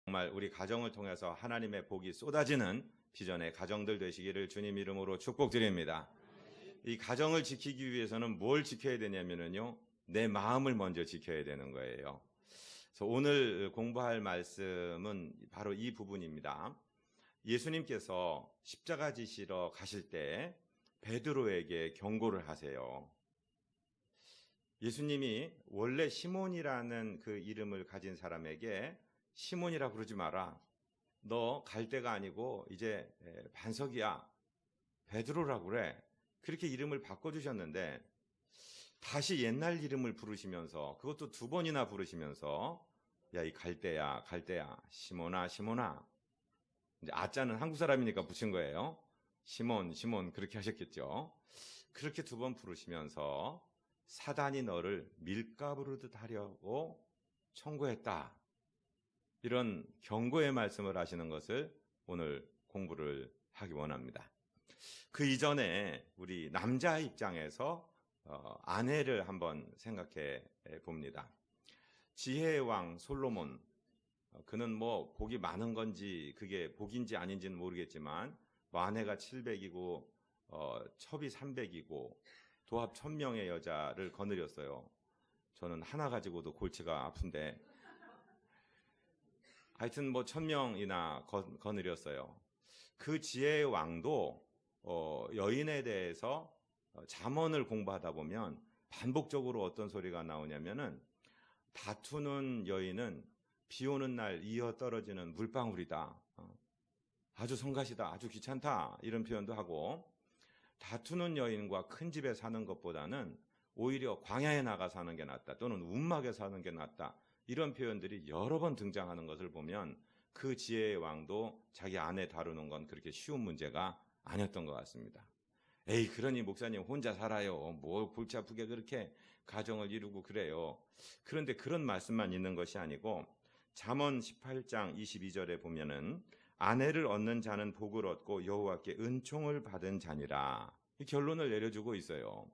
정말 우리 가정을 통해서 하나님의 복이 쏟아지는 비전의 가정들 되시기를 주님 이름으로 축복드립니다. 이 가정을 지키기 위해서는 뭘 지켜야 되냐면요, 내 마음을 먼저 지켜야 되는 거예요. 그래서 오늘 공부할 말씀은 바로 이 부분입니다. 예수님께서 십자가 지시러 가실 때 베드로에게 경고를 하세요. 예수님이 원래 시몬이라는 그 이름을 가진 사람에게 시몬이라 부르지 마라. 너 갈 데가 아니고 이제 반석이야. 베드로라고 그래. 그렇게 이름을 바꿔주셨는데 다시 옛날 이름을 부르시면서, 그것도 2번이나 부르시면서, 야, 이 갈대야, 갈대야, 시몬아, 시몬아. 이제 아자는 한국 사람이니까 붙인 거예요. 시몬, 시몬 그렇게 하셨겠죠. 그렇게 2번 부르시면서 사단이 너를 밀가부르듯 하려고 청구했다. 이런 경고의 말씀을 하시는 것을 오늘 공부를 하기 원합니다. 그 이전에 우리 남자 입장에서 아내를 한번 생각해 봅니다. 지혜의 왕 솔로몬, 그는 뭐 복이 많은 건지 그게 복인지 아닌지는 모르겠지만 뭐 아내가 700이고 첩이 300이고 도합 1000명의 여자를 거느렸어요. 저는 하나 가지고도 골치가 아픈데 하여튼 뭐 1000명이나 거느렸어요. 그 지혜의 왕도 여인에 대해서 잠언을 공부하다 보면 반복적으로 어떤 소리가 나오냐면은, 다투는 여인은 비 오는 날 이어 떨어지는 물방울이다. 아주 성가시다. 아주 귀찮다. 이런 표현도 하고, 다투는 여인과 큰 집에 사는 것보다는 오히려 광야에 나가 사는 게 낫다. 또는 움막에 사는 게 낫다. 이런 표현들이 여러 번 등장하는 것을 보면 그 지혜의 왕도 자기 아내 다루는 건 그렇게 쉬운 문제가 아니었던 것 같습니다. 에이, 그러니 목사님 혼자 살아요. 뭘 골치 아프게 그렇게 가정을 이루고 그래요. 그런데 그런 말씀만 있는 것이 아니고 잠언 18장 22절에 보면은 아내를 얻는 자는 복을 얻고 여호와께 은총을 받은 자니라. 이 결론을 내려주고 있어요.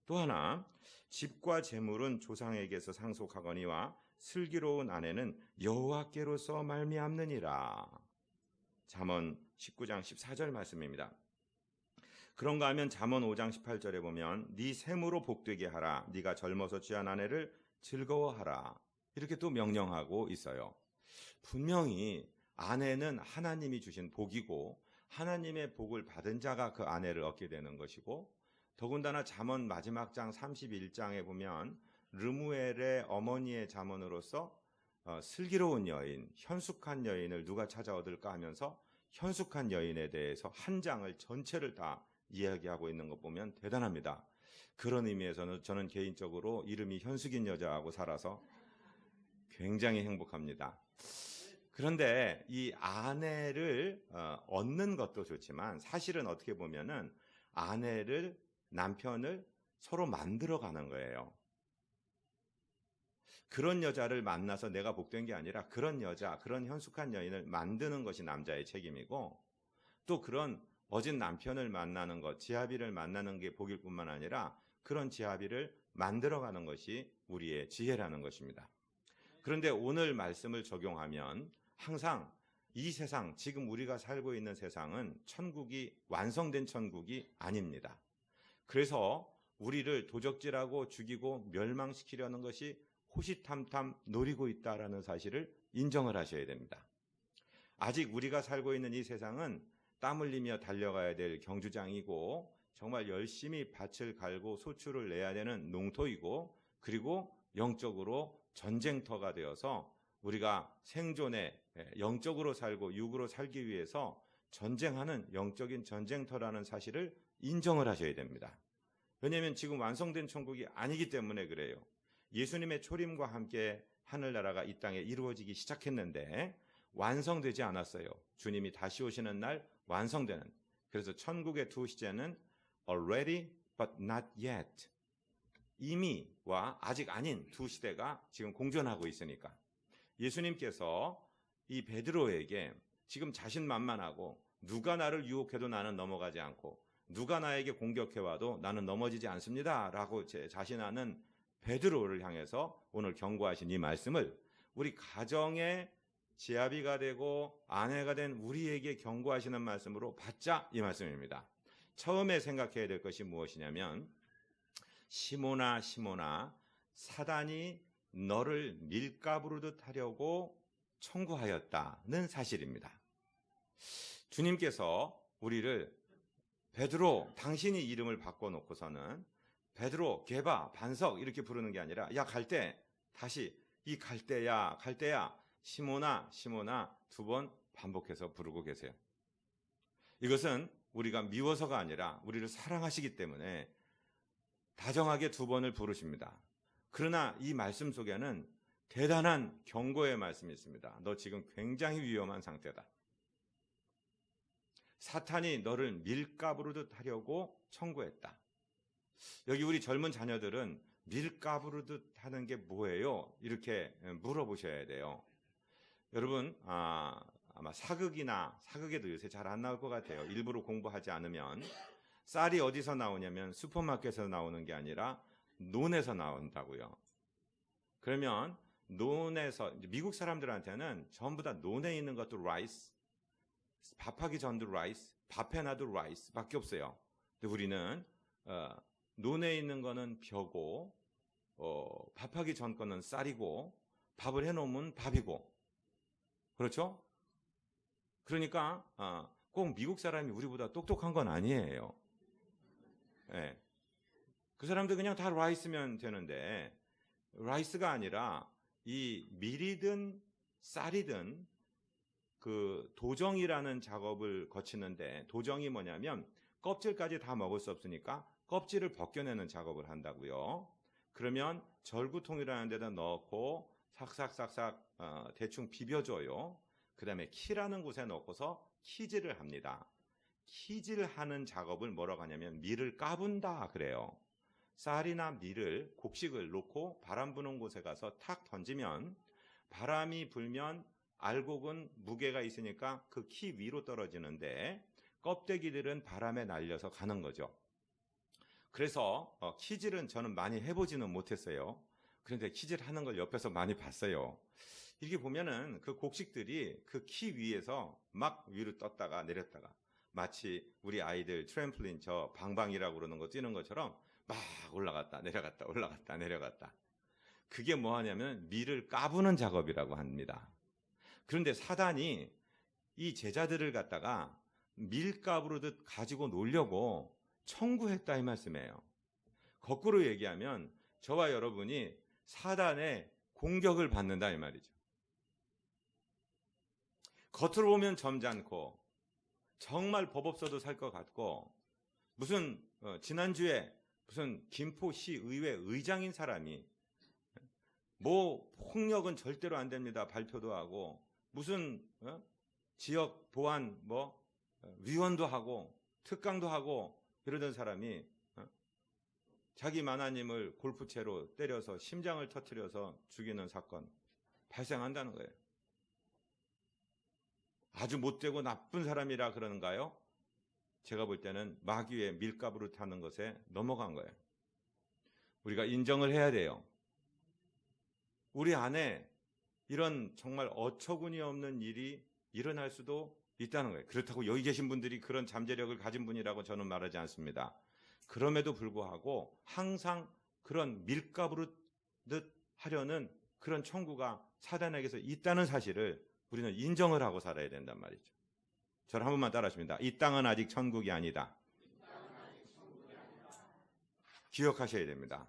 또 하나, 집과 재물은 조상에게서 상속하거니와 슬기로운 아내는 여호와께로서 말미암느니라. 잠언 19장 14절 말씀입니다. 그런가 하면 잠언 5장 18절에 보면 네 샘으로 복되게 하라. 네가 젊어서 취한 아내를 즐거워하라. 이렇게 또 명령하고 있어요. 분명히 아내는 하나님이 주신 복이고 하나님의 복을 받은 자가 그 아내를 얻게 되는 것이고, 더군다나 잠언 마지막 장 31장에 보면 르무엘의 어머니의 잠언으로서 슬기로운 여인, 현숙한 여인을 누가 찾아 얻을까 하면서 현숙한 여인에 대해서 한 장을 전체를 다 이야기하고 있는 것 보면 대단합니다. 그런 의미에서는 저는 개인적으로 이름이 현숙인 여자하고 살아서 굉장히 행복합니다. 그런데 이 아내를 얻는 것도 좋지만 사실은 어떻게 보면은 아내를, 남편을 서로 만들어가는 거예요. 그런 여자를 만나서 내가 복된 게 아니라 그런 여자, 그런 현숙한 여인을 만드는 것이 남자의 책임이고, 또 그런 얻은 남편을 만나는 것, 지아비를 만나는 게 복일 뿐만 아니라 그런 지아비를 만들어가는 것이 우리의 지혜라는 것입니다. 그런데 오늘 말씀을 적용하면 항상 이 세상, 지금 우리가 살고 있는 세상은 천국이, 완성된 천국이 아닙니다. 그래서 우리를 도적질하고 죽이고 멸망시키려는 것이 호시탐탐 노리고 있다라는 사실을 인정을 하셔야 됩니다. 아직 우리가 살고 있는 이 세상은 땀 흘리며 달려가야 될 경주장이고 정말 열심히 밭을 갈고 소출을 내야 되는 농토이고, 그리고 영적으로 전쟁터가 되어서 우리가 생존에 영적으로 살고 육으로 살기 위해서 전쟁하는 영적인 전쟁터라는 사실을 인정을 하셔야 됩니다. 왜냐하면 지금 완성된 천국이 아니기 때문에 그래요. 예수님의 초림과 함께 하늘나라가 이 땅에 이루어지기 시작했는데 완성되지 않았어요. 주님이 다시 오시는 날 완성되는. 그래서 천국의 두 시제는 already but not yet, 이미와 아직 아닌 두 시대가 지금 공존하고 있으니까 예수님께서 이 베드로에게 지금 자신만만하고 누가 나를 유혹해도 나는 넘어가지 않고 누가 나에게 공격해와도 나는 넘어지지 않습니다 라고 자신하는 베드로를 향해서 오늘 경고하신 이 말씀을 우리 가정의 지아비가 되고 아내가 된 우리에게 경고하시는 말씀으로 받자, 이 말씀입니다. 처음에 생각해야 될 것이 무엇이냐면, 시몬아 시몬아, 사단이 너를 밀가부르듯 하려고 청구하였다는 사실입니다. 주님께서 우리를 베드로, 당신이 이름을 바꿔놓고서는 베드로, 게바, 반석 이렇게 부르는 게 아니라, 야 갈대, 다시 이 갈대야 갈대야, 시몬아 시몬아, 2번 반복해서 부르고 계세요. 이것은 우리가 미워서가 아니라 우리를 사랑하시기 때문에 다정하게 2번을 부르십니다. 그러나 이 말씀 속에는 대단한 경고의 말씀이 있습니다. 너 지금 굉장히 위험한 상태다. 사탄이 너를 밀가부르듯 하려고 청구했다. 여기 우리 젊은 자녀들은 밀가부르듯 하는 게 뭐예요? 이렇게 물어보셔야 돼요. 여러분, 아마 사극에도 요새 잘 안 나올 것 같아요. 일부러 공부하지 않으면. 쌀이 어디서 나오냐면 슈퍼마켓에서 나오는 게 아니라 논에서 나온다고요. 그러면 논에서, 미국 사람들한테는 전부 다 논에 있는 것도 라이스, 밥하기 전도 라이스, 밥해 놔도 라이스 밖에 없어요. 근데 우리는 논에 있는 거는 벼고, 밥하기 전 거는 쌀이고, 밥을 해놓으면 밥이고, 그렇죠? 그러니까 꼭 미국 사람이 우리보다 똑똑한 건 아니에요. 네. 그 사람들 그냥 다 라이스면 되는데, 라이스가 아니라 이 밀이든 쌀이든 그 도정이라는 작업을 거치는데, 도정이 뭐냐면 껍질까지 다 먹을 수 없으니까 껍질을 벗겨내는 작업을 한다고요. 그러면 절구통이라는 데다 넣고 삭삭삭삭 대충 비벼줘요. 그 다음에 키라는 곳에 넣고서 키질을 합니다. 키질하는 작업을 뭐라고 하냐면 밀을 까분다 그래요. 쌀이나 밀을, 곡식을 놓고 바람 부는 곳에 가서 탁 던지면, 바람이 불면 알곡은 무게가 있으니까 그 키 위로 떨어지는데, 껍데기들은 바람에 날려서 가는 거죠. 그래서 키질은 저는 많이 해보지는 못했어요. 그런데 키질하는 걸 옆에서 많이 봤어요. 이렇게 보면은 그 곡식들이 그 키 위에서 막 위로 떴다가 내렸다가, 마치 우리 아이들 트램플린, 저 방방이라고 그러는 거 뛰는 것처럼 막 올라갔다 내려갔다 올라갔다 내려갔다. 그게 뭐 하냐면 밀을 까부는 작업이라고 합니다. 그런데 사단이 이 제자들을 갖다가 밀가부르듯 가지고 놀려고 청구했다 이 말씀이에요. 거꾸로 얘기하면 저와 여러분이 사단의 공격을 받는다 이 말이죠. 겉으로 보면 점잖고 정말 법 없어도 살 것 같고, 무슨 지난주에 무슨 김포시 의회 의장인 사람이 뭐 폭력은 절대로 안 됩니다 발표도 하고, 무슨 지역 보안 위원도 하고 특강도 하고 이러던 사람이 자기 마나님을 골프채로 때려서 심장을 터뜨려서 죽이는 사건 발생한다는 거예요. 아주 못되고 나쁜 사람이라 그러는가요? 제가 볼 때는 마귀의 밀가부를 타는 것에 넘어간 거예요. 우리가 인정을 해야 돼요. 우리 안에 이런 정말 어처구니 없는 일이 일어날 수도 있다는 거예요. 그렇다고 여기 계신 분들이 그런 잠재력을 가진 분이라고 저는 말하지 않습니다. 그럼에도 불구하고 항상 그런 밀가부르듯 하려는 그런 청구가 사단에게서 있다는 사실을 우리는 인정을 하고 살아야 된단 말이죠. 저를 한 번만 따라하십니다. 이 땅은 아직 천국이 아니다. 기억하셔야 됩니다.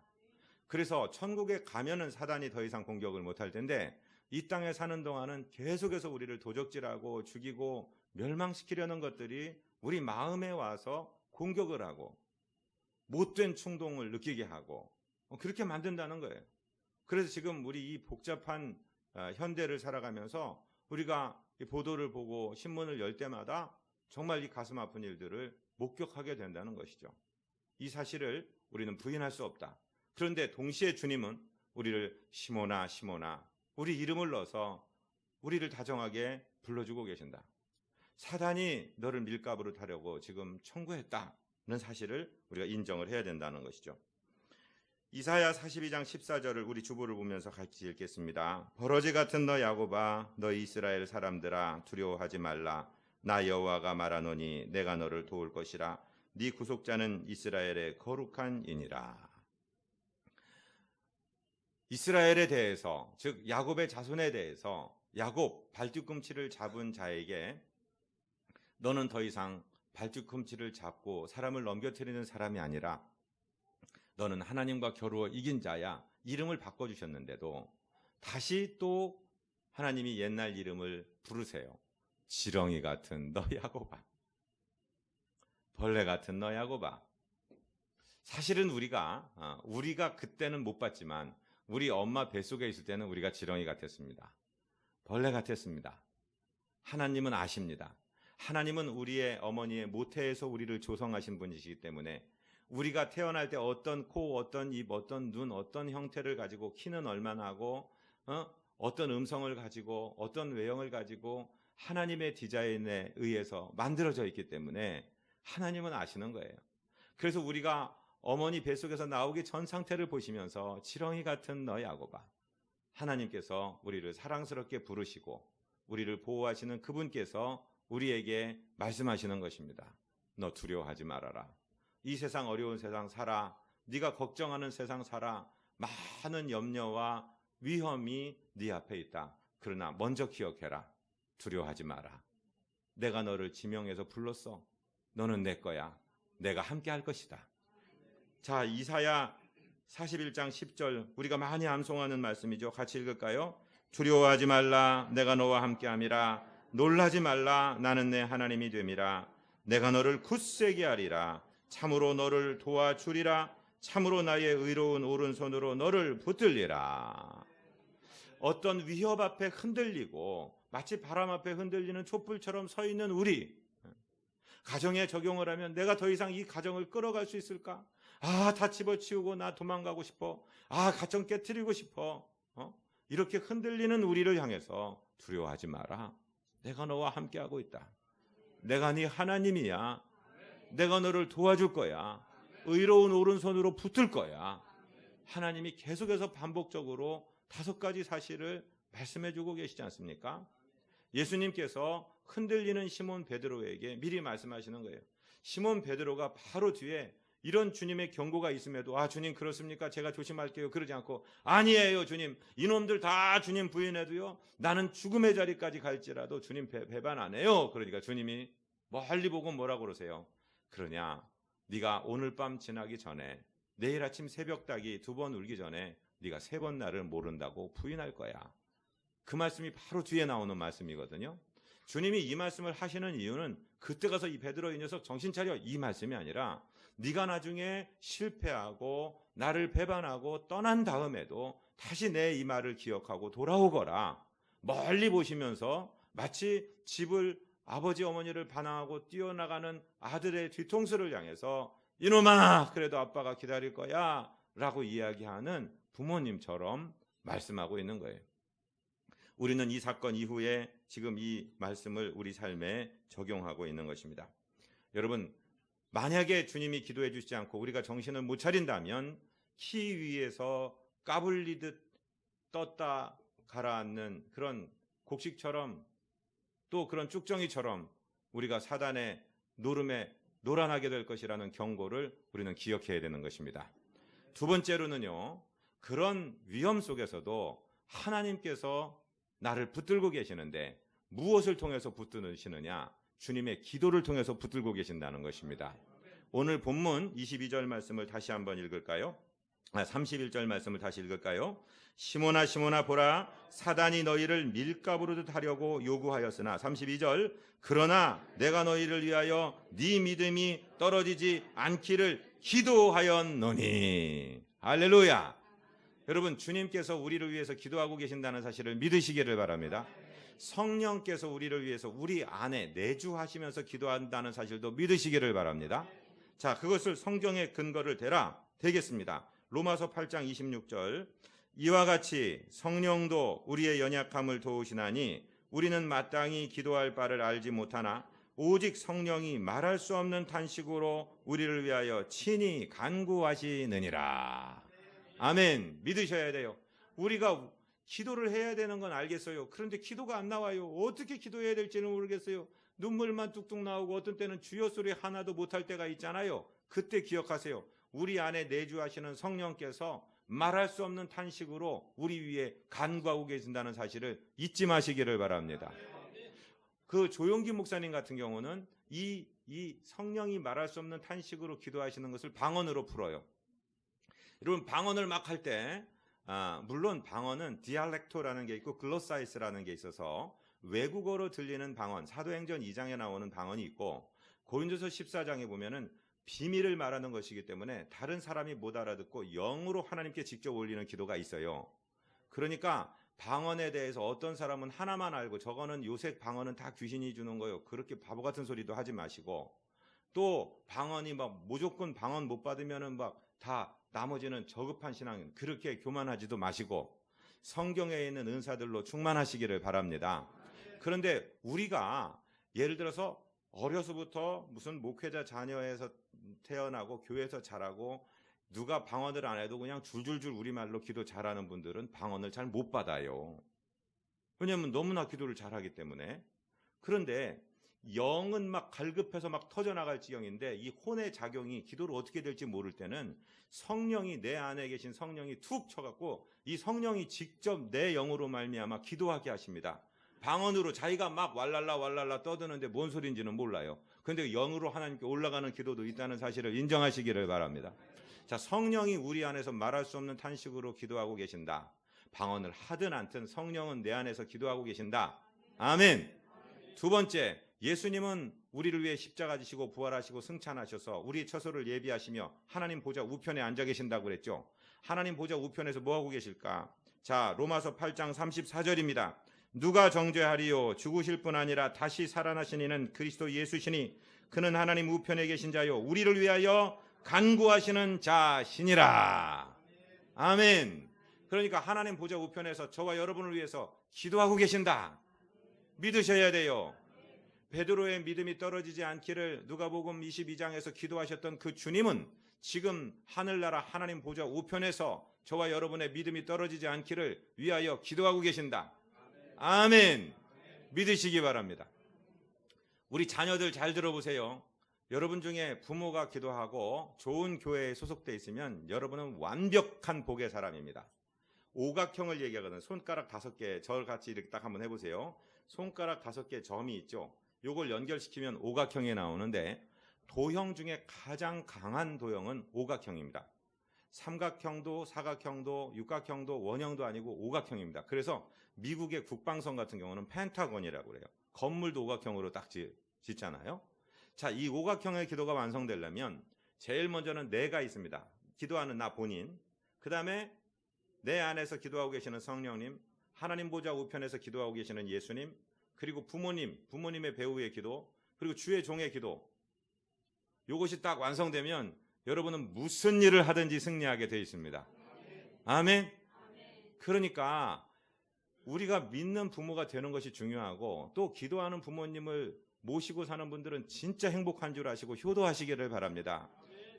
그래서 천국에 가면은 사단이 더 이상 공격을 못할 텐데, 이 땅에 사는 동안은 계속해서 우리를 도적질하고 죽이고 멸망시키려는 것들이 우리 마음에 와서 공격을 하고 못된 충동을 느끼게 하고 그렇게 만든다는 거예요. 그래서 지금 우리 이 복잡한 현대를 살아가면서 우리가 이 보도를 보고 신문을 열 때마다 정말 이 가슴 아픈 일들을 목격하게 된다는 것이죠. 이 사실을 우리는 부인할 수 없다. 그런데 동시에 주님은 우리를 시몬아 시몬아, 우리 이름을 넣어서 우리를 다정하게 불러주고 계신다. 사단이 너를 밀가부를 타려고 지금 청구했다는 사실을 우리가 인정을 해야 된다는 것이죠. 이사야 42장 14절을 우리 주보를 보면서 같이 읽겠습니다. 버러지 같은 너 야곱아, 너 이스라엘 사람들아, 두려워하지 말라. 나 여호와가 말하노니 내가 너를 도울 것이라. 네 구속자는 이스라엘의 거룩한 이니라. 이스라엘에 대해서, 즉 야곱의 자손에 대해서 야곱 발뒤꿈치를 잡은 자에게 너는 더 이상 발뒤꿈치를 잡고 사람을 넘겨뜨리는 사람이 아니라 너는 하나님과 겨루어 이긴 자야. 이름을 바꿔주셨는데도 다시 또 하나님이 옛날 이름을 부르세요. 지렁이 같은 너 야곱아, 벌레 같은 너 야곱아. 사실은 우리가 그때는 못 봤지만 우리 엄마 뱃속에 있을 때는 우리가 지렁이 같았습니다. 벌레 같았습니다. 하나님은 아십니다. 하나님은 우리의 어머니의 모태에서 우리를 조성하신 분이시기 때문에 우리가 태어날 때 어떤 코, 어떤 입, 어떤 눈, 어떤 형태를 가지고 키는 얼마나 하고 어떤 음성을 가지고 어떤 외형을 가지고 하나님의 디자인에 의해서 만들어져 있기 때문에 하나님은 아시는 거예요. 그래서 우리가 어머니 뱃속에서 나오기 전 상태를 보시면서 지렁이 같은 너 야곱아, 하나님께서 우리를 사랑스럽게 부르시고 우리를 보호하시는 그분께서 우리에게 말씀하시는 것입니다. 너 두려워하지 말아라. 이 세상 어려운 세상 살아. 네가 걱정하는 세상 살아. 많은 염려와 위험이 네 앞에 있다. 그러나 먼저 기억해라. 두려워하지 마라. 내가 너를 지명해서 불렀어. 너는 내 거야. 내가 함께 할 것이다. 자, 이사야 41장 10절 우리가 많이 암송하는 말씀이죠. 같이 읽을까요? 두려워하지 말라. 내가 너와 함께함이라. 놀라지 말라. 나는 내 하나님이 됨이라. 내가 너를 굳세게 하리라. 참으로 너를 도와주리라. 참으로 나의 의로운 오른손으로 너를 붙들리라. 어떤 위협 앞에 흔들리고 마치 바람 앞에 흔들리는 촛불처럼 서 있는 우리, 가정에 적용을 하면 내가 더 이상 이 가정을 끌어갈 수 있을까? 다 집어치우고 나 도망가고 싶어. 가정 깨트리고 싶어. 이렇게 흔들리는 우리를 향해서 두려워하지 마라. 내가 너와 함께하고 있다. 내가 네 하나님이야. 내가 너를 도와줄 거야. 의로운 오른손으로 붙을 거야. 하나님이 계속해서 반복적으로 5가지 사실을 말씀해주고 계시지 않습니까? 예수님께서 흔들리는 시몬 베드로에게 미리 말씀하시는 거예요. 시몬 베드로가 바로 뒤에 이런 주님의 경고가 있음에도 주님 그렇습니까? 제가 조심할게요. 그러지 않고 아니에요 주님. 이놈들 다 주님 부인해도요. 나는 죽음의 자리까지 갈지라도 주님 배반 안 해요. 그러니까 주님이 멀리 보고 뭐라고 그러세요? 그러냐? 네가 오늘 밤 지나기 전에 내일 아침 새벽닭이 2번 울기 전에 네가 3번 나를 모른다고 부인할 거야. 그 말씀이 바로 뒤에 나오는 말씀이거든요. 주님이 이 말씀을 하시는 이유는 그때 가서 이 베드로 이 녀석 정신 차려 이 말씀이 아니라 네가 나중에 실패하고 나를 배반하고 떠난 다음에도 다시 내 이 말을 기억하고 돌아오거라. 멀리 보시면서 마치 집을 아버지 어머니를 반항하고 뛰어나가는 아들의 뒤통수를 향해서 이놈아 그래도 아빠가 기다릴 거야 라고 이야기하는 부모님처럼 말씀하고 있는 거예요. 우리는 이 사건 이후에 지금 이 말씀을 우리 삶에 적용하고 있는 것입니다. 여러분, 만약에 주님이 기도해 주시지 않고 우리가 정신을 못 차린다면 키 위에서 까불리듯 떴다 가라앉는 그런 곡식처럼 또 그런 쭉정이처럼 우리가 사단의 노름에 노란하게 될 것이라는 경고를 우리는 기억해야 되는 것입니다. 2번째로는요, 그런 위험 속에서도 하나님께서 나를 붙들고 계시는데 무엇을 통해서 붙드시느냐? 주님의 기도를 통해서 붙들고 계신다는 것입니다. 오늘 본문 22절 말씀을 다시 한번 읽을까요? 31절 말씀을 다시 읽을까요? 시몬아 시몬아 보라 사단이 너희를 밀가부르듯 하려고 요구하였으나 32절 그러나 내가 너희를 위하여 네 믿음이 떨어지지 않기를 기도하였노니. 할렐루야. 여러분, 주님께서 우리를 위해서 기도하고 계신다는 사실을 믿으시기를 바랍니다. 성령께서 우리를 위해서 우리 안에 내주하시면서 기도한다는 사실도 믿으시기를 바랍니다. 자, 그것을 성경의 근거를 대라 되겠습니다. 로마서 8장 26절 이와 같이 성령도 우리의 연약함을 도우시나니 우리는 마땅히 기도할 바를 알지 못하나 오직 성령이 말할 수 없는 탄식으로 우리를 위하여 친히 간구하시느니라. 아멘. 믿으셔야 돼요. 우리가 기도를 해야 되는 건 알겠어요. 그런데 기도가 안 나와요. 어떻게 기도해야 될지는 모르겠어요. 눈물만 뚝뚝 나오고 어떤 때는 주여 소리 하나도 못할 때가 있잖아요. 그때 기억하세요. 우리 안에 내주하시는 성령께서 말할 수 없는 탄식으로 우리 위에 간구하고 계신다는 사실을 잊지 마시기를 바랍니다. 그 조용기 목사님 같은 경우는 이 성령이 말할 수 없는 탄식으로 기도하시는 것을 방언으로 풀어요. 여러분, 방언을 막 할 때 물론 방언은 디알렉토라는 게 있고 글로사이스라는 게 있어서 외국어로 들리는 방언, 사도행전 2장에 나오는 방언이 있고 고린도서 14장에 보면은 비밀을 말하는 것이기 때문에 다른 사람이 못 알아듣고 영으로 하나님께 직접 올리는 기도가 있어요. 그러니까 방언에 대해서 어떤 사람은 하나만 알고 저거는 요새 방언은 다 귀신이 주는 거예요. 그렇게 바보 같은 소리도 하지 마시고, 또 방언이 막 무조건 방언 못 받으면은 막 다 나머지는 저급한 신앙, 그렇게 교만하지도 마시고 성경에 있는 은사들로 충만하시기를 바랍니다. 그런데 우리가 예를 들어서 어려서부터 무슨 목회자 자녀에서 태어나고 교회에서 자라고 누가 방언을 안 해도 그냥 줄줄줄 우리말로 기도 잘하는 분들은 방언을 잘 못 받아요. 왜냐하면 너무나 기도를 잘하기 때문에. 그런데 영은 막 갈급해서 막 터져나갈 지경인데 이 혼의 작용이 기도를 어떻게 될지 모를 때는 성령이, 내 안에 계신 성령이 툭 쳐갖고 이 성령이 직접 내 영으로 말미암아 기도하게 하십니다. 방언으로 자기가 막 왈랄라 떠드는데 뭔 소리인지는 몰라요. 그런데 영으로 하나님께 올라가는 기도도 있다는 사실을 인정하시기를 바랍니다. 자, 성령이 우리 안에서 말할 수 없는 탄식으로 기도하고 계신다. 방언을 하든 않든 성령은 내 안에서 기도하고 계신다. 아멘. 두 번째, 예수님은 우리를 위해 십자가 지시고 부활하시고 승천하셔서 우리 처소를 예비하시며 하나님 보좌 우편에 앉아 계신다고 그랬죠. 하나님 보좌 우편에서 뭐하고 계실까? 자, 로마서 8장 34절입니다. 누가 정죄하리요? 죽으실 뿐 아니라 다시 살아나신 이는 그리스도 예수시니 그는 하나님 우편에 계신 자요 우리를 위하여 간구하시는 자시니라. 아멘. 그러니까 하나님 보좌 우편에서 저와 여러분을 위해서 기도하고 계신다. 믿으셔야 돼요. 베드로의 믿음이 떨어지지 않기를 누가복음 22장에서 기도하셨던 그 주님은 지금 하늘나라 하나님 보좌 우편에서 저와 여러분의 믿음이 떨어지지 않기를 위하여 기도하고 계신다. 아멘. 믿으시기 바랍니다. 우리 자녀들 잘 들어보세요. 여러분 중에 부모가 기도하고 좋은 교회에 소속돼 있으면 여러분은 완벽한 복의 사람입니다. 오각형을 얘기하거든. 손가락 5개, 저같이 이렇게 딱 한번 해보세요. 손가락 5개 점이 있죠. 요걸 연결시키면 오각형이 나오는데 도형 중에 가장 강한 도형은 오각형입니다. 삼각형도 사각형도 육각형도 원형도 아니고 오각형입니다. 그래서 미국의 국방성 같은 경우는 펜타곤이라고 그래요. 건물도 오각형으로 딱 짓잖아요. 자, 이 오각형의 기도가 완성되려면 제일 먼저는 내가 있습니다. 기도하는 나 본인. 그 다음에 내 안에서 기도하고 계시는 성령님, 하나님 보좌 우편에서 기도하고 계시는 예수님, 그리고 부모님, 부모님의 배우의 기도, 그리고 주의 종의 기도. 이것이 딱 완성되면 여러분은 무슨 일을 하든지 승리하게 되어 있습니다. 아멘. 그러니까 우리가 믿는 부모가 되는 것이 중요하고, 또 기도하는 부모님을 모시고 사는 분들은 진짜 행복한 줄 아시고 효도하시기를 바랍니다.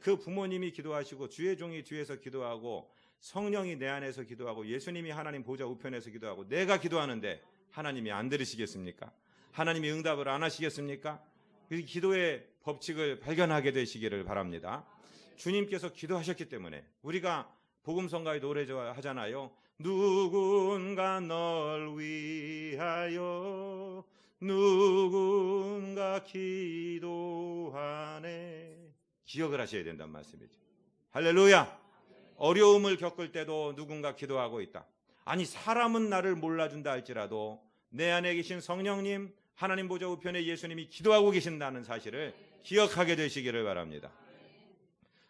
그 부모님이 기도하시고 주의 종이 뒤에서 기도하고 성령이 내 안에서 기도하고 예수님이 하나님 보좌 우편에서 기도하고 내가 기도하는데 하나님이 안 들으시겠습니까? 하나님이 응답을 안 하시겠습니까? 그 기도의 법칙을 발견하게 되시기를 바랍니다. 주님께서 기도하셨기 때문에 우리가 복음성가의 노래 하잖아요. 누군가 널 위하여 누군가 기도하네. 기억을 하셔야 된다는 말씀이죠. 할렐루야. 어려움을 겪을 때도 누군가 기도하고 있다. 아니, 사람은 나를 몰라준다 할지라도 내 안에 계신 성령님, 하나님 보좌 우편에 예수님이 기도하고 계신다는 사실을 기억하게 되시기를 바랍니다.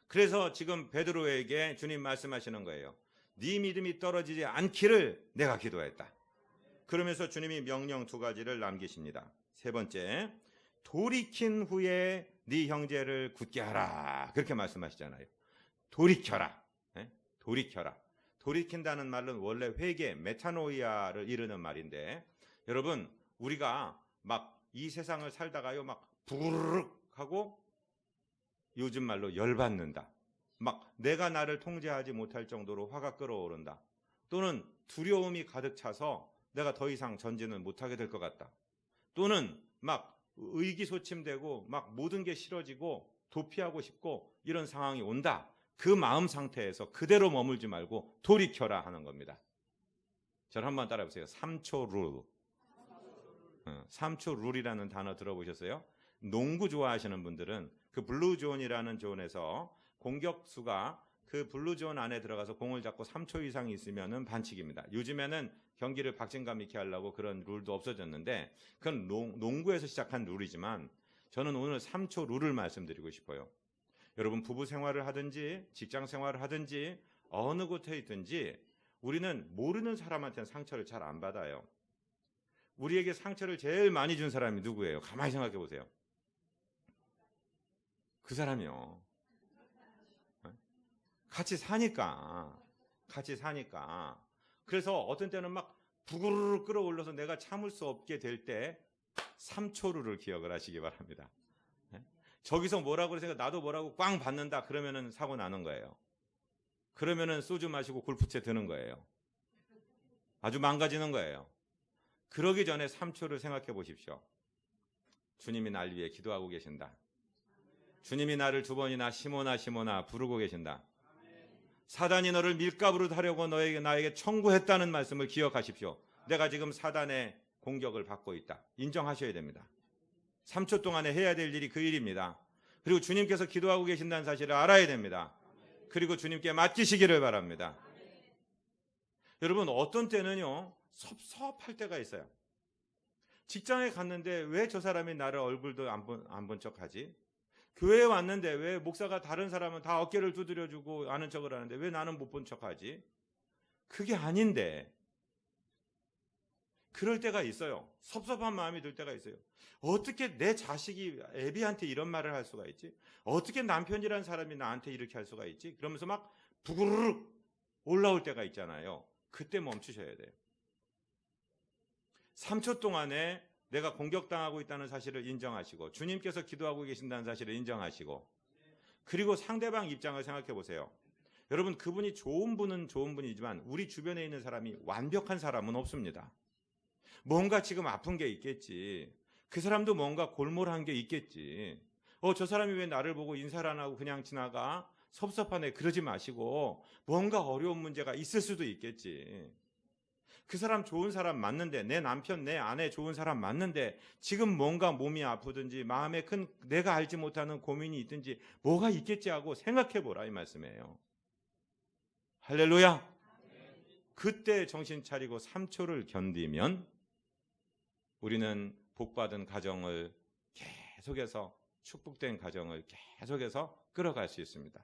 그래서 지금 베드로에게 주님 말씀하시는 거예요. 네 믿음이 떨어지지 않기를 내가 기도했다. 그러면서 주님이 명령 2가지를 남기십니다. 세 번째, 돌이킨 후에 네 형제를 굳게 하라. 그렇게 말씀하시잖아요. 돌이켜라. 네? 돌이켜라. 돌이킨다는 말은 원래 회개, 메타노이아를 이르는 말인데, 여러분, 우리가 막 이 세상을 살다가요, 막 부르륵 하고 요즘 말로 열받는다. 막 내가 나를 통제하지 못할 정도로 화가 끓어오른다. 또는 두려움이 가득 차서 내가 더 이상 전진을 못하게 될 것 같다. 또는 막 의기소침되고 막 모든 게 싫어지고 도피하고 싶고 이런 상황이 온다. 그 마음 상태에서 그대로 머물지 말고 돌이켜라 하는 겁니다. 저를 한번 따라해 보세요. 3초 룰. 3초 룰이라는 단어 들어보셨어요? 농구 좋아하시는 분들은 그 블루존이라는 존에서 공격수가 그 블루존 안에 들어가서 공을 잡고 3초 이상 있으면 반칙입니다. 요즘에는 경기를 박진감 있게 하려고 그런 룰도 없어졌는데 그건 농구에서 시작한 룰이지만 저는 오늘 3초 룰을 말씀드리고 싶어요. 여러분 부부 생활을 하든지 직장 생활을 하든지 어느 곳에 있든지 우리는 모르는 사람한테는 상처를 잘 안 받아요. 우리에게 상처를 제일 많이 준 사람이 누구예요? 가만히 생각해 보세요. 그 사람이요. 같이 사니까. 그래서 어떤 때는 막 부구르르 끌어올려서 내가 참을 수 없게 될 때 3초루를 기억을 하시기 바랍니다. 저기서 뭐라고 그래서 나도 뭐라고 꽝 받는다 그러면은 사고 나는 거예요. 그러면은 소주 마시고 골프채 드는 거예요. 아주 망가지는 거예요. 그러기 전에 3초를 생각해 보십시오. 주님이 날 위해 기도하고 계신다. 주님이 나를 2번이나 시모나 부르고 계신다. 사단이 너를 밀가부로 하려고 나에게 청구했다는 말씀을 기억하십시오. 내가 지금 사단의 공격을 받고 있다. 인정하셔야 됩니다. 3초 동안에 해야 될 일이 그 일입니다. 그리고 주님께서 기도하고 계신다는 사실을 알아야 됩니다. 그리고 주님께 맡기시기를 바랍니다. 여러분 어떤 때는요 섭섭할 때가 있어요. 직장에 갔는데 왜 저 사람이 나를 얼굴도 안 본 척하지? 교회에 왔는데 왜 목사가 다른 사람은 다 어깨를 두드려주고 아는 척을 하는데 왜 나는 못 본 척하지? 그게 아닌데 그럴 때가 있어요. 섭섭한 마음이 들 때가 있어요. 어떻게 내 자식이 애비한테 이런 말을 할 수가 있지? 어떻게 남편이라는 사람이 나한테 이렇게 할 수가 있지? 그러면서 막 부구르륵 올라올 때가 있잖아요. 그때 멈추셔야 돼요. 3초 동안에 내가 공격당하고 있다는 사실을 인정하시고 주님께서 기도하고 계신다는 사실을 인정하시고 그리고 상대방 입장을 생각해 보세요. 여러분 그분이 좋은 분은 좋은 분이지만 우리 주변에 있는 사람이 완벽한 사람은 없습니다. 뭔가 지금 아픈 게 있겠지. 그 사람도 뭔가 골몰한 게 있겠지. 저 사람이 왜 나를 보고 인사를 안 하고 그냥 지나가? 섭섭하네. 그러지 마시고 뭔가 어려운 문제가 있을 수도 있겠지. 그 사람 좋은 사람 맞는데 내 남편 내 아내 좋은 사람 맞는데 지금 뭔가 몸이 아프든지 마음에 큰 내가 알지 못하는 고민이 있든지 뭐가 있겠지 하고 생각해 보라 이 말씀이에요. 할렐루야. 그때 정신 차리고 3초를 견디면 우리는 복받은 가정을 계속해서 축복된 가정을 계속해서 끌어갈 수 있습니다.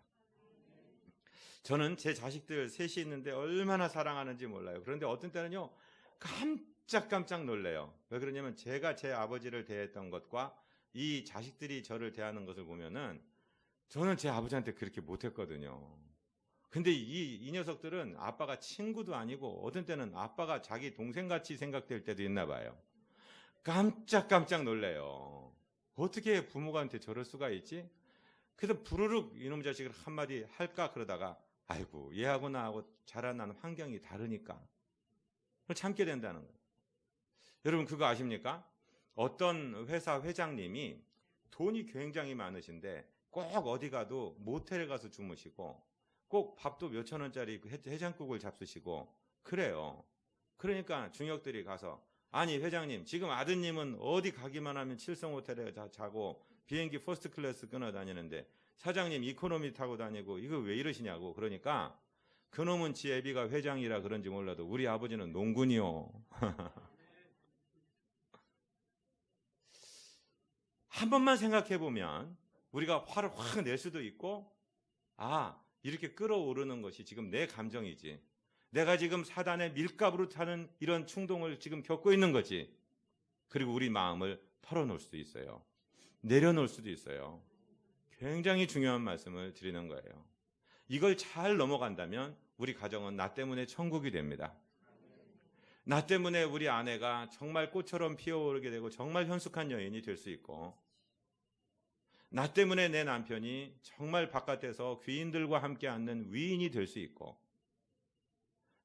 저는 제 자식들 셋이 있는데 얼마나 사랑하는지 몰라요. 그런데 어떤 때는요 깜짝 놀래요. 왜 그러냐면 제가 제 아버지를 대했던 것과 이 자식들이 저를 대하는 것을 보면은 저는 제 아버지한테 그렇게 못했거든요. 근데 이 녀석들은 아빠가 친구도 아니고 어떤 때는 아빠가 자기 동생같이 생각될 때도 있나 봐요. 깜짝 놀래요. 어떻게 부모한테 저럴 수가 있지? 그래서 부르륵 이놈 자식을 한마디 할까 그러다가 아이고 얘하고 나하고 자라난 환경이 다르니까 참게 된다는 거예요. 여러분 그거 아십니까? 어떤 회사 회장님이 돈이 굉장히 많으신데 꼭 어디 가도 모텔에 가서 주무시고 꼭 밥도 몇천 원짜리 해장국을 잡수시고 그래요. 그러니까 중역들이 가서 아니 회장님 지금 아드님은 어디 가기만 하면 7성 호텔에 자고 비행기 퍼스트 클래스 끊어 다니는데 사장님 이코노미 타고 다니고 이거 왜 이러시냐고. 그러니까 그놈은 지 애비가 회장이라 그런지 몰라도 우리 아버지는 농군이요. 한 번만 생각해 보면 우리가 화를 확 낼 수도 있고 이렇게 끌어오르는 것이 지금 내 감정이지. 내가 지금 사단의 밀가부로 타는 이런 충동을 지금 겪고 있는 거지. 그리고 우리 마음을 털어놓을 수도 있어요. 내려놓을 수도 있어요. 굉장히 중요한 말씀을 드리는 거예요. 이걸 잘 넘어간다면 우리 가정은 나 때문에 천국이 됩니다. 나 때문에 우리 아내가 정말 꽃처럼 피어오르게 되고 정말 현숙한 여인이 될 수 있고 나 때문에 내 남편이 정말 바깥에서 귀인들과 함께 앉는 위인이 될 수 있고,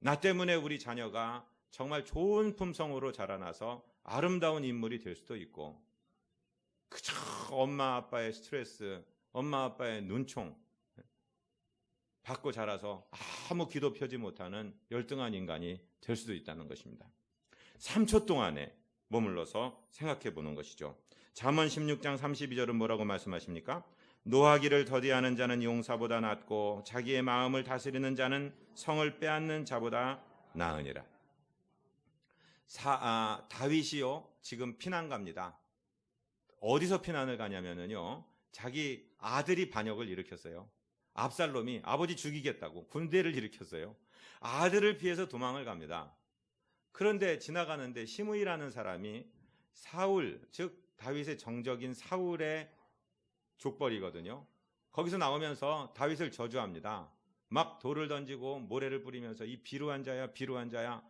나 때문에 우리 자녀가 정말 좋은 품성으로 자라나서 아름다운 인물이 될 수도 있고, 그저 엄마 아빠의 스트레스, 엄마 아빠의 눈총 받고 자라서 아무 기도 펴지 못하는 열등한 인간이 될 수도 있다는 것입니다. 3초 동안에 머물러서 생각해 보는 것이죠. 잠언 16장 32절은 뭐라고 말씀하십니까? 노하기를 더디하는 자는 용사보다 낫고 자기의 마음을 다스리는 자는 성을 빼앗는 자보다 나으니라. 다윗이요, 지금 피난 갑니다. 어디서 피난을 가냐면요, 자기 아들이 반역을 일으켰어요. 압살롬이 아버지 죽이겠다고 군대를 일으켰어요. 아들을 피해서 도망을 갑니다. 그런데 지나가는데 시므이라는 사람이 사울, 즉 다윗의 정적인 사울의 족벌이거든요. 거기서 나오면서 다윗을 저주합니다. 막 돌을 던지고 모래를 뿌리면서 이 비루한 자야, 비루한 자야,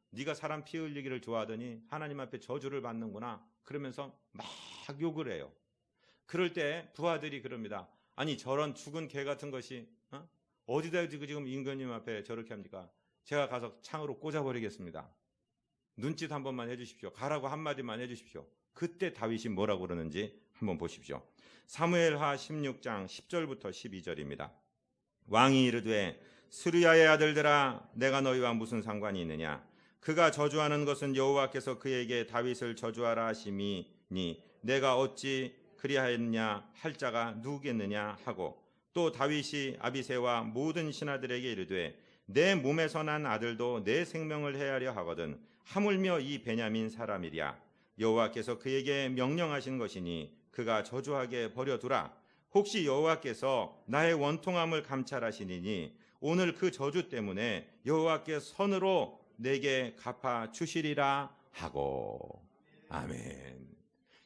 네가 사람 피 흘리기를 좋아하더니 하나님 앞에 저주를 받는구나. 그러면서 막 욕을 해요. 그럴 때 부하들이 그럽니다. 아니, 저런 죽은 개 같은 것이 어디다 지금 임금님 앞에 저렇게 합니까? 제가 가서 창으로 꽂아버리겠습니다. 눈짓 한 번만 해주십시오. 가라고 한마디만 해주십시오. 그때 다윗이 뭐라고 그러는지 한번 보십시오. 사무엘하 16장 10절부터 12절입니다. 왕이 이르되 스루야의 아들들아, 내가 너희와 무슨 상관이 있느냐? 그가 저주하는 것은 여호와께서 그에게 다윗을 저주하라 하심이니 내가 어찌 그리하였냐 할 자가 누구겠느냐 하고, 또 다윗이 아비새와 모든 신하들에게 이르되 내 몸에서 난 아들도 내 생명을 해하려 하거든 하물며 이 베냐민 사람이랴. 여호와께서 그에게 명령하신 것이니 그가 저주하게 버려두라. 혹시 여호와께서 나의 원통함을 감찰하시니니 오늘 그 저주 때문에 여호와께 선으로 내게 갚아 주시리라 하고. 아멘.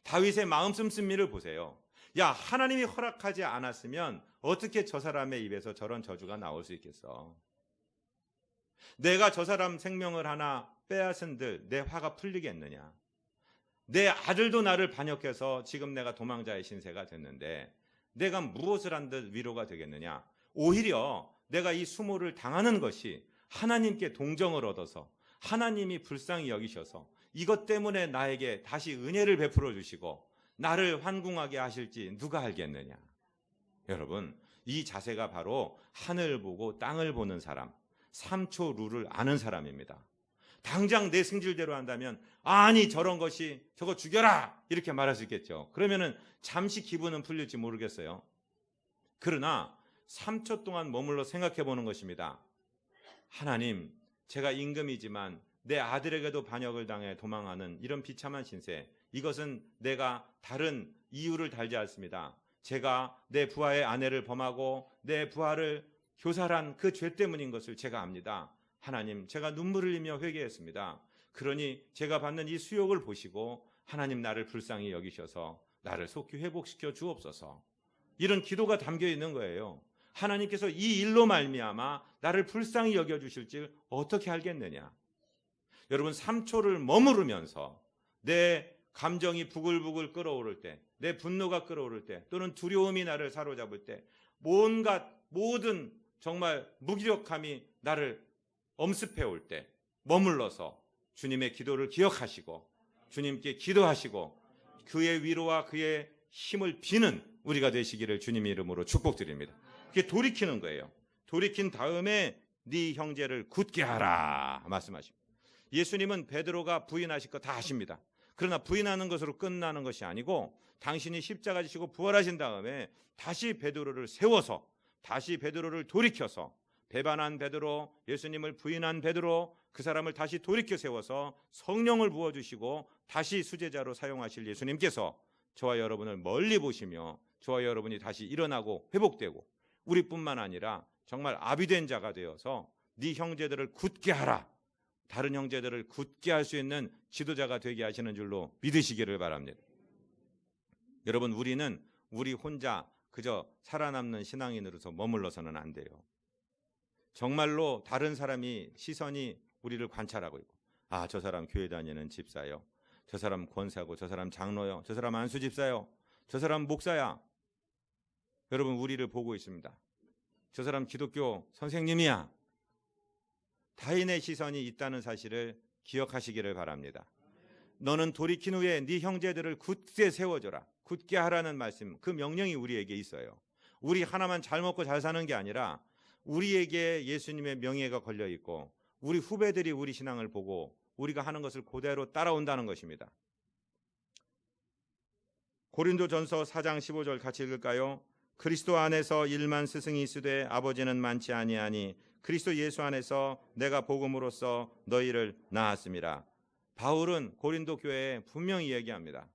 다윗의 마음 씀씀이를 보세요. 야, 하나님이 허락하지 않았으면 어떻게 저 사람의 입에서 저런 저주가 나올 수 있겠어? 내가 저 사람 생명을 하나 빼앗은들 내 화가 풀리겠느냐? 내 아들도 나를 반역해서 지금 내가 도망자의 신세가 됐는데 내가 무엇을 한들 위로가 되겠느냐? 오히려 내가 이 수모를 당하는 것이 하나님께 동정을 얻어서 하나님이 불쌍히 여기셔서 이것 때문에 나에게 다시 은혜를 베풀어 주시고 나를 환궁하게 하실지 누가 알겠느냐? 여러분, 이 자세가 바로 하늘 보고 땅을 보는 사람, 3초 룰을 아는 사람입니다. 당장 내 승질대로 한다면 아니 저런 것이 저거 죽여라 이렇게 말할 수 있겠죠. 그러면은 잠시 기분은 풀릴지 모르겠어요. 그러나 3초 동안 머물러 생각해 보는 것입니다. 하나님, 제가 임금이지만 내 아들에게도 반역을 당해 도망하는 이런 비참한 신세, 이것은 내가 다른 이유를 달지 않습니다. 제가 내 부하의 아내를 범하고 내 부하를 교살한 그 죄 때문인 것을 제가 압니다. 하나님, 제가 눈물을 흘리며 회개했습니다. 그러니 제가 받는 이 수욕을 보시고 하나님 나를 불쌍히 여기셔서 나를 속히 회복시켜 주옵소서. 이런 기도가 담겨 있는 거예요. 하나님께서 이 일로 말미암아 나를 불쌍히 여겨주실지 어떻게 알겠느냐? 여러분, 3초를 머무르면서 내 감정이 부글부글 끓어오를 때, 내 분노가 끓어오를 때, 또는 두려움이 나를 사로잡을 때, 모든 정말 무기력함이 나를 엄습해 올 때 머물러서 주님의 기도를 기억하시고 주님께 기도하시고 그의 위로와 그의 힘을 비는 우리가 되시기를 주님의 이름으로 축복드립니다. 그게 돌이키는 거예요. 돌이킨 다음에 네 형제를 굳게 하라 말씀하십니다. 예수님은 베드로가 부인하실 거 다 아십니다. 그러나 부인하는 것으로 끝나는 것이 아니고 당신이 십자가 지시고 부활하신 다음에 다시 베드로를 세워서 다시 베드로를 돌이켜서 배반한 베드로, 예수님을 부인한 베드로, 그 사람을 다시 돌이켜 세워서 성령을 부어주시고 다시 수제자로 사용하실 예수님께서 저와 여러분을 멀리 보시며 저와 여러분이 다시 일어나고 회복되고 우리뿐만 아니라 정말 아비된 자가 되어서 네 형제들을 굳게 하라, 다른 형제들을 굳게 할 수 있는 지도자가 되게 하시는 줄로 믿으시기를 바랍니다. 여러분, 우리는 우리 혼자 그저 살아남는 신앙인으로서 머물러서는 안 돼요. 정말로 다른 사람이 시선이 우리를 관찰하고 있고, 아, 저 사람 교회 다니는 집사요, 저 사람 권사고, 저 사람 장로요, 저 사람 안수 집사요, 저 사람 목사야, 여러분 우리를 보고 있습니다. 저 사람 기독교 선생님이야. 타인의 시선이 있다는 사실을 기억하시기를 바랍니다. 너는 돌이킨 후에 네 형제들을 굳게 세워줘라. 굳게 하라는 말씀, 그 명령이 우리에게 있어요. 우리 하나만 잘 먹고 잘 사는 게 아니라 우리에게 예수님의 명예가 걸려 있고 우리 후배들이 우리 신앙을 보고 우리가 하는 것을 그대로 따라온다는 것입니다. 고린도전서 4장 15절 같이 읽을까요? 그리스도 안에서 일만 스승이 있으되 아버지는 많지 아니하니 그리스도 예수 안에서 내가 복음으로써 너희를 낳았습니다. 바울은 고린도 교회에 분명히 얘기합니다.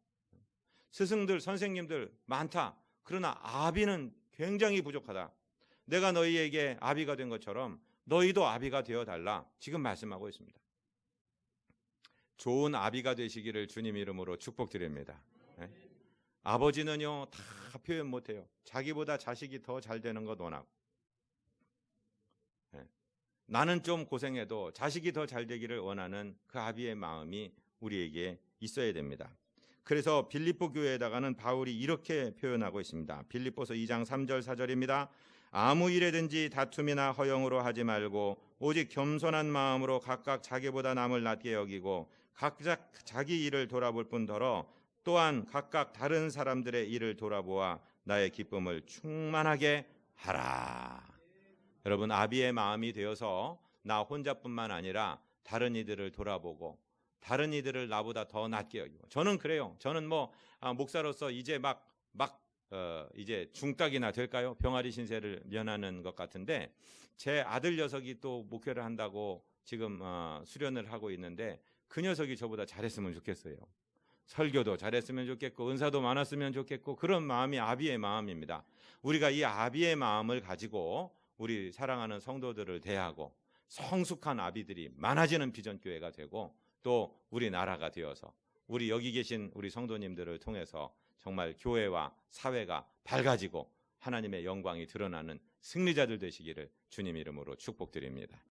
스승들, 선생님들 많다. 그러나 아비는 굉장히 부족하다. 내가 너희에게 아비가 된 것처럼 너희도 아비가 되어달라. 지금 말씀하고 있습니다. 좋은 아비가 되시기를 주님 이름으로 축복드립니다. 네? 아버지는요 다 표현 못해요. 자기보다 자식이 더 잘 되는 것 원하고, 네. 나는 좀 고생해도 자식이 더 잘 되기를 원하는 그 아비의 마음이 우리에게 있어야 됩니다. 그래서 빌립보 교회에다가는 바울이 이렇게 표현하고 있습니다. 빌립보서 2장 3절 4절입니다. 아무 일에든지 다툼이나 허영으로 하지 말고 오직 겸손한 마음으로 각각 자기보다 남을 낮게 여기고 각각 자기 일을 돌아볼 뿐더러 또한 각각 다른 사람들의 일을 돌아보아 나의 기쁨을 충만하게 하라. 여러분 아비의 마음이 되어서 나 혼자뿐만 아니라 다른 이들을 돌아보고 다른 이들을 나보다 더 낮게 여기고. 저는 그래요. 저는 목사로서 이제 이제 중딱이나 될까요? 병아리 신세를 면하는 것 같은데 제 아들 녀석이 또 목회를 한다고 지금 수련을 하고 있는데 그 녀석이 저보다 잘했으면 좋겠어요. 설교도 잘했으면 좋겠고 은사도 많았으면 좋겠고 그런 마음이 아비의 마음입니다. 우리가 이 아비의 마음을 가지고 우리 사랑하는 성도들을 대하고 성숙한 아비들이 많아지는 비전교회가 되고 또 우리나라가 되어서 우리 여기 계신 우리 성도님들을 통해서 정말 교회와 사회가 밝아지고 하나님의 영광이 드러나는 승리자들 되시기를 주님 이름으로 축복드립니다.